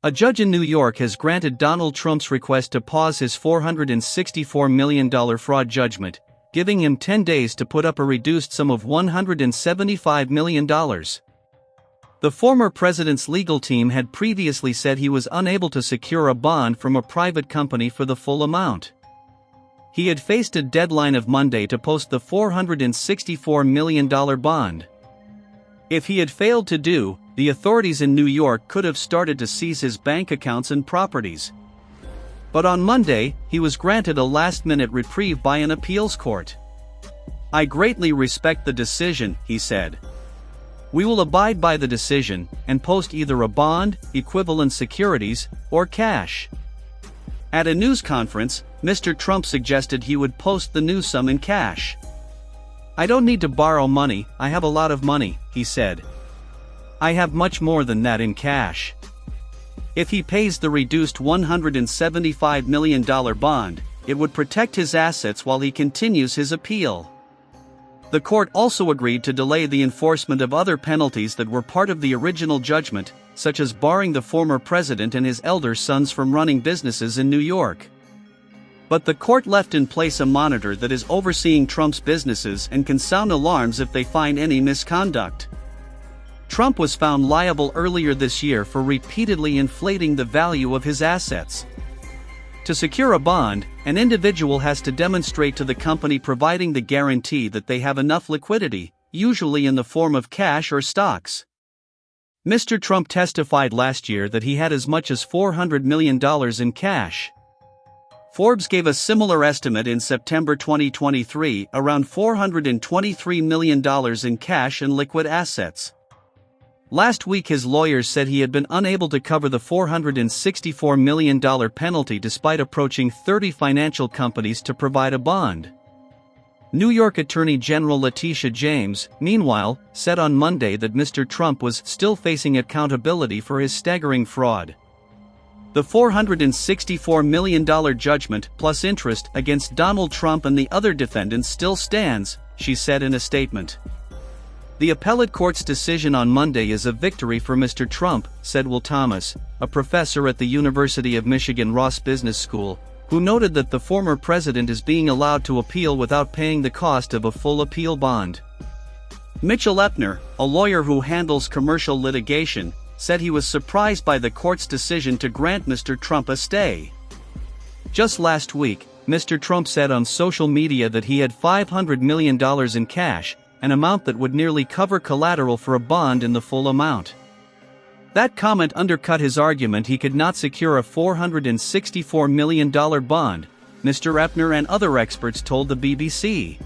A judge in New York has granted Donald Trump's request to pause his $464 million fraud judgment, giving him 10 days to put up a reduced sum of $175 million. The former president's legal team had previously said he was unable to secure a bond from a private company for the full amount. He had faced a deadline of Monday to post the $464 million bond. If he had failed to do, the authorities in New York could have started to seize his bank accounts and properties. But on Monday, he was granted a last-minute reprieve by an appeals court. "I greatly respect the decision," he said. "We will abide by the decision and post either a bond, equivalent securities, or cash." At a news conference, Mr. Trump suggested he would post the new sum in cash. "I don't need to borrow money, I have a lot of money," he said. "I have much more than that in cash." If he pays the reduced $175 million bond, it would protect his assets while he continues his appeal. The court also agreed to delay the enforcement of other penalties that were part of the original judgment, such as barring the former president and his elder sons from running businesses in New York. But the court left in place a monitor that is overseeing Trump's businesses and can sound alarms if they find any misconduct. Trump was found liable earlier this year for repeatedly inflating the value of his assets. To secure a bond, an individual has to demonstrate to the company providing the guarantee that they have enough liquidity, usually in the form of cash or stocks. Mr. Trump testified last year that he had as much as $400 million in cash. Forbes gave a similar estimate in September 2023, around $423 million in cash and liquid assets. Last week his lawyers said he had been unable to cover the $464 million penalty despite approaching 30 financial companies to provide a bond. New York Attorney General Letitia James, meanwhile, said on Monday that Mr. Trump was still facing accountability for his staggering fraud. The $464 million judgment plus interest against Donald Trump and the other defendants still stands, she said in a statement. "The appellate court's decision on Monday is a victory for Mr. Trump," said Will Thomas, a professor at the University of Michigan Ross Business School, who noted that the former president is being allowed to appeal without paying the cost of a full appeal bond. Mitchell Epner, a lawyer who handles commercial litigation, said he was surprised by the court's decision to grant Mr. Trump a stay. Just last week, Mr. Trump said on social media that he had $500 million in cash, an amount that would nearly cover collateral for a bond in the full amount. That comment undercut his argument he could not secure a $464 million bond, Mr. Epner and other experts told the BBC.